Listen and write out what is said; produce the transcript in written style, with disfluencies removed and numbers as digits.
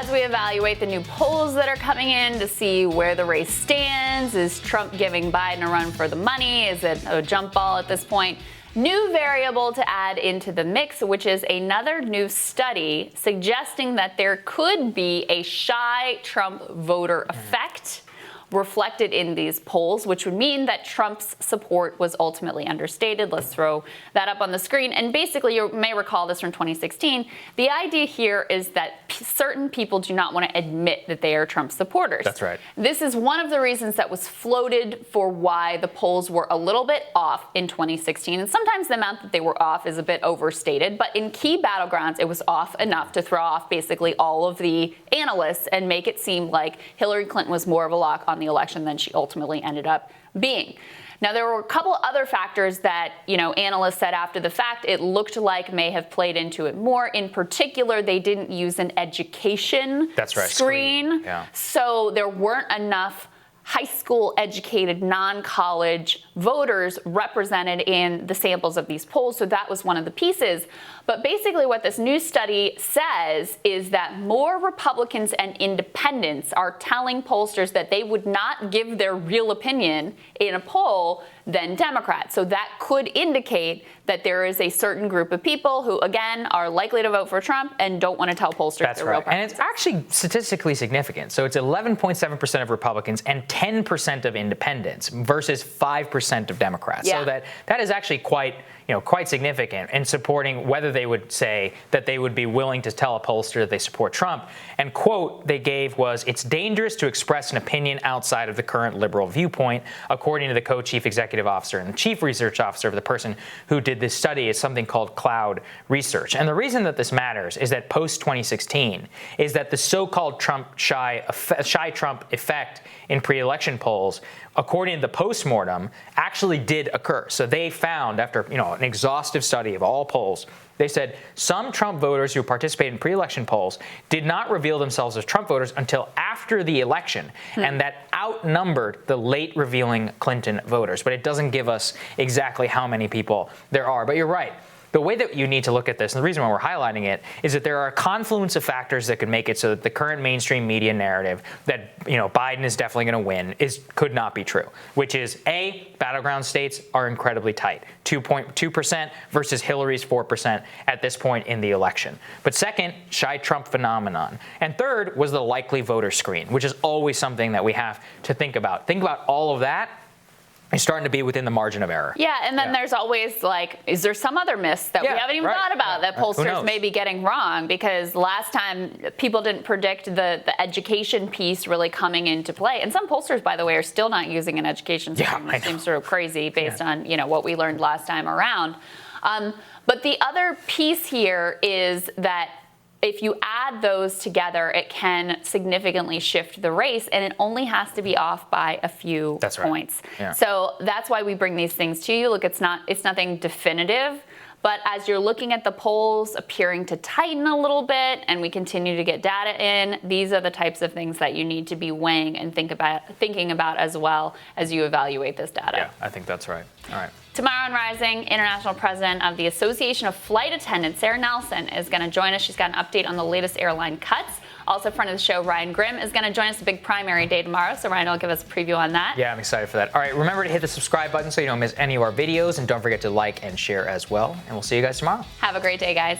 as we evaluate the new polls that are coming in to see where the race stands, is Trump giving Biden a run for the money? Is it a jump ball at this point? New variable to add into the mix, which is another new study suggesting that there could be a shy Trump voter effect reflected in these polls, which would mean that Trump's support was ultimately understated. Let's throw that up on the screen. And basically, you may recall this from 2016. The idea here is that certain people do not want to admit that they are Trump supporters. That's right. This is one of the reasons that was floated for why the polls were a little bit off in 2016. And sometimes the amount that they were off is a bit overstated, but in key battlegrounds, it was off enough to throw off basically all of the analysts and make it seem like Hillary Clinton was more of a lock on the election than she ultimately ended up being. Now, there were a couple other factors that, analysts said after the fact it looked like may have played into it more. In particular, they didn't use an education screen. Yeah. So there weren't enough high school educated non-college voters represented in the samples of these polls. So that was one of the pieces. But basically what this new study says is that more Republicans and independents are telling pollsters that they would not give their real opinion in a poll than Democrats. So that could indicate that there is a certain group of people who, again, are likely to vote for Trump and don't want to tell pollsters their real preferences. And it's actually statistically significant. So it's 11.7% of Republicans and 10% of independents versus 5% of Democrats. Yeah. So that is actually quite significant in supporting whether they would say that they would be willing to tell a pollster that they support Trump. And quote they gave was, "It's dangerous to express an opinion outside of the current liberal viewpoint," according to the co-chief executive officer and the chief research officer of the person who did this study. Is something called Cloud Research. And the reason that this matters is that post-2016 is that the so-called shy Trump effect in pre-election polls, according to the postmortem, actually did occur. So they found, after an exhaustive study of all polls, they said some Trump voters who participated in pre-election polls did not reveal themselves as Trump voters until after the election, and that outnumbered the late revealing Clinton voters. But it doesn't give us exactly how many people there are. But you're right. The way that you need to look at this, and the reason why we're highlighting it, is that there are a confluence of factors that could make it so that the current mainstream media narrative that Biden is definitely going to win could not be true. Which is battleground states are incredibly tight, 2% versus Hillary's 4% at this point in the election. But second, shy Trump phenomenon, and third was the likely voter screen, which is always something that we have to think about. Think about all of that. You're starting to be within the margin of error. Yeah, and then there's always is there some other myths that we haven't even thought about that pollsters may be getting wrong? Because last time people didn't predict the education piece really coming into play. And some pollsters, by the way, are still not using an education system, which seems sort of crazy based on what we learned last time around. But the other piece here is that if you add those together, it can significantly shift the race, and it only has to be off by a few points. Yeah. So that's why we bring these things to you. Look, it's nothing definitive, but as you're looking at the polls appearing to tighten a little bit, and we continue to get data in, these are the types of things that you need to be weighing and thinking about as well as you evaluate this data. Yeah, I think that's right. All right. Tomorrow on Rising, International President of the Association of Flight Attendants, Sarah Nelson, is going to join us. She's got an update on the latest airline cuts. Also, friend of the show, Ryan Grimm, is going to join us. A big primary day tomorrow, so Ryan will give us a preview on that. Yeah, I'm excited for that. All right, remember to hit the subscribe button so you don't miss any of our videos, and don't forget to like and share as well. And we'll see you guys tomorrow. Have a great day, guys.